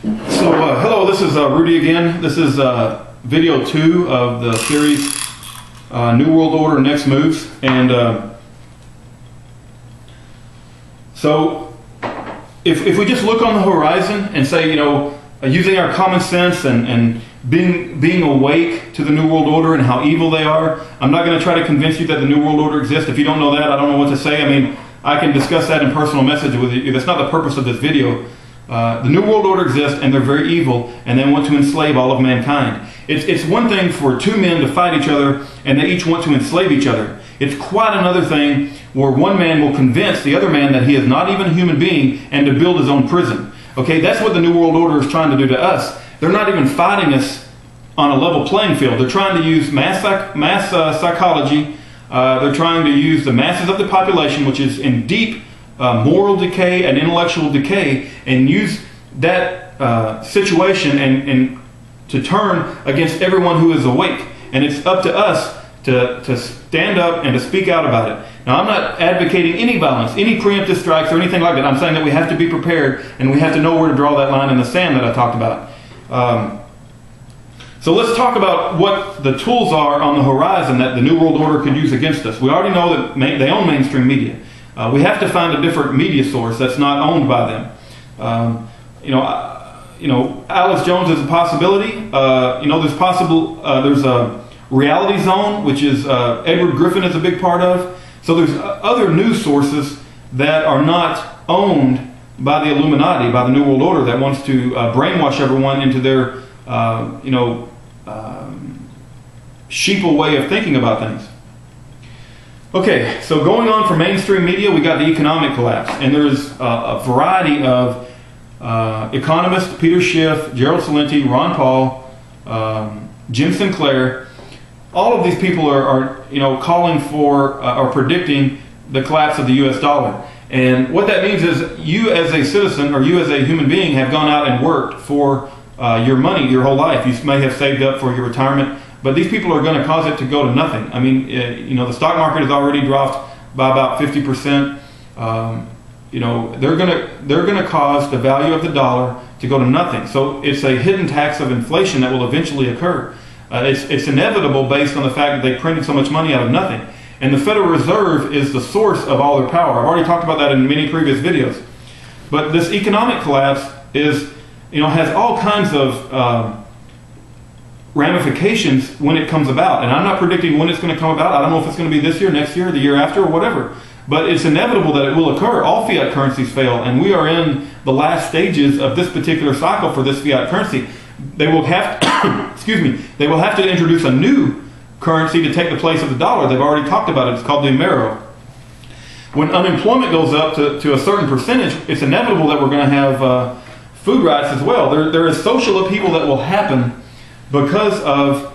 Hello, this is Rudy again. This is video 2 of the series New World Order Next Moves. And so if we just look on the horizon and say, using our common sense and being awake to the New World Order and how evil they are, I'm not going to try to convince you that the New World Order exists. If you don't know that, I don't know what to say. I mean, I can discuss that in personal message with you. That's not the purpose of this video. The New World Order exists, and they're very evil, and they want to enslave all of mankind. It's one thing for two men to fight each other, and they each want to enslave each other. It's quite another thing where one man will convince the other man that he is not even a human being and to build his own prison. Okay, that's what the New World Order is trying to do to us. They're not even fighting us on a level playing field. They're trying to use mass psychology. They're trying to use the masses of the population, which is in deep moral decay and intellectual decay, and use that situation and to turn against everyone who is awake. And it's up to us to stand up and to speak out about it. Now, I'm not advocating any violence, any preemptive strikes or anything like that. I'm saying that we have to be prepared and we have to know where to draw that line in the sand that I talked about. So let's talk about what the tools are on the horizon that the New World Order could use against us. We already know that they own mainstream media. We have to find a different media source that's not owned by them. Alex Jones is a possibility. There's a Reality Zone, which is Edward Griffin is a big part of. So there's other news sources that are not owned by the Illuminati, by the New World Order, that wants to brainwash everyone into their, sheeple way of thinking about things. Okay, so going on from mainstream media, we got the economic collapse, and there's a variety of economists: Peter Schiff, Gerald Celente, Ron Paul, Jim Sinclair. All of these people are calling for or predicting the collapse of the U.S. dollar. And what that means is you as a citizen or you as a human being have gone out and worked for your money your whole life. You may have saved up for your retirement, but these people are going to cause it to go to nothing. I mean, the stock market has already dropped by about 50%. They're going to cause the value of the dollar to go to nothing. So it's a hidden tax of inflation that will eventually occur. It's inevitable based on the fact that they printed so much money out of nothing. And the Federal Reserve is the source of all their power. I've already talked about that in many previous videos. But this economic collapse has all kinds of ramifications when it comes about. And I'm not predicting when it's going to come about. I don't know if it's going to be this year, next year, the year after, or whatever. But it's inevitable that it will occur. All fiat currencies fail, and we are in the last stages of this particular cycle for this fiat currency. They will have to, they will have to introduce a new currency to take the place of the dollar. They've already talked about it. It's called the AMERO. When unemployment goes up to a certain percentage, it's inevitable that we're going to have food riots as well. There is social upheaval that will happen because of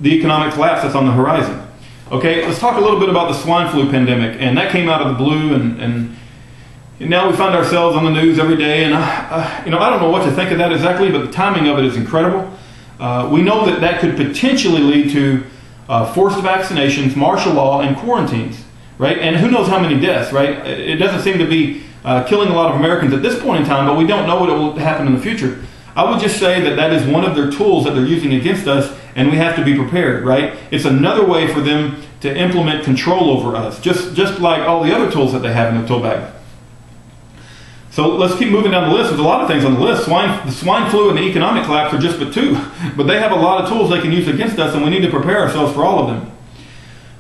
the economic collapse that's on the horizon. Okay, let's talk a little bit about the swine flu pandemic. And that came out of the blue, and now we find ourselves on the news every day. And I don't know what to think of that exactly, but the timing of it is incredible. We know that could potentially lead to forced vaccinations, martial law, and quarantines, right? And who knows how many deaths, right? It doesn't seem to be killing a lot of Americans at this point in time, but we don't know what will happen in the future. I would just say that is one of their tools that they're using against us, and we have to be prepared, right? It's another way for them to implement control over us, just like all the other tools that they have in their tool bag. So let's keep moving down the list. There's a lot of things on the list. The swine flu and the economic collapse are just but two. But they have a lot of tools they can use against us, and we need to prepare ourselves for all of them.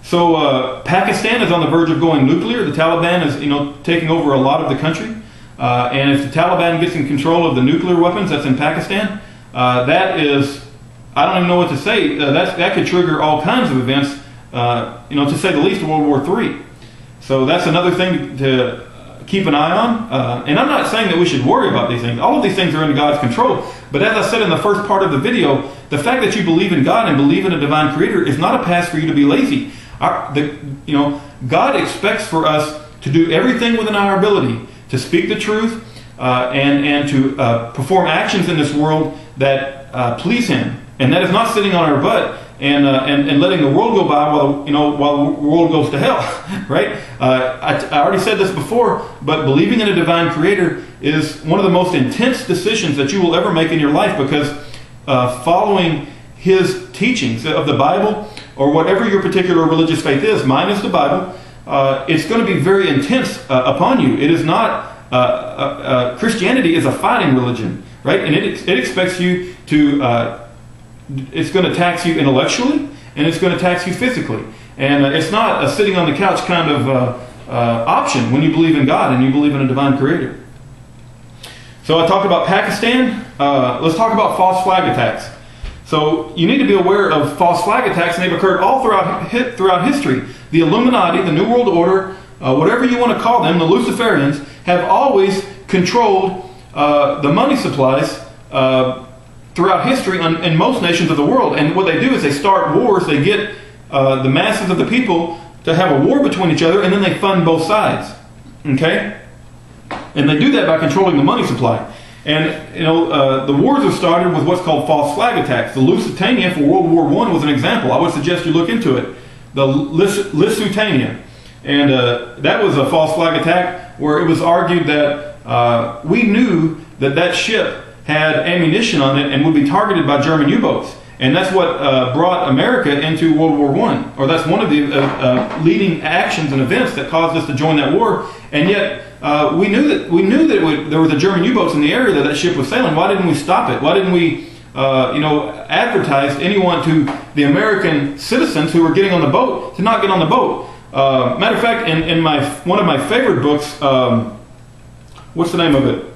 So Pakistan is on the verge of going nuclear. The Taliban is taking over a lot of the country. And if the Taliban gets in control of the nuclear weapons that's in Pakistan, that is, I don't even know what to say. That could trigger all kinds of events, to say the least, World War III. So that's another thing to keep an eye on. And I'm not saying that we should worry about these things. All of these things are in God's control. But as I said in the first part of the video, the fact that you believe in God and believe in a divine creator is not a pass for you to be lazy. God expects for us to do everything within our ability to speak the truth and to perform actions in this world that please Him. And that is not sitting on our butt and letting the world go by while the world goes to hell, right? I already said this before, but believing in a divine creator is one of the most intense decisions that you will ever make in your life, because following his teachings of the Bible, or whatever your particular religious faith is, mine is the Bible, it's going to be very intense upon you. It is not, Christianity is a fighting religion, right? And it expects you to, it's going to tax you intellectually, and it's going to tax you physically. And it's not a sitting on the couch kind of option when you believe in God and you believe in a divine creator. So I talked about Pakistan. Let's talk about false flag attacks. So you need to be aware of false flag attacks, and they've occurred all throughout history. The Illuminati, the New World Order, whatever you want to call them, the Luciferians, have always controlled the money supplies throughout history in most nations of the world. And what they do is they start wars. They get the masses of the people to have a war between each other, and then they fund both sides. Okay? And they do that by controlling the money supply. And the wars have started with what's called false flag attacks. The Lusitania for World War I was an example. I would suggest you look into it. The Lusitania. And that was a false flag attack where it was argued that we knew that ship had ammunition on it and would be targeted by German U-boats. And that's what brought America into World War I. Or that's one of the leading actions and events that caused us to join that war. And yet we knew that there were the German U-boats in the area that ship was sailing. Why didn't we stop it? Why didn't we advertise anyone to the American citizens who were getting on the boat to not get on the boat? Matter of fact, in one of my favorite books, what's the name of it?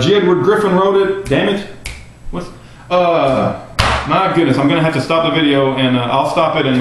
G. Edward Griffin wrote it. Damn it. My goodness, I'm going to have to stop the video, and I'll stop it, and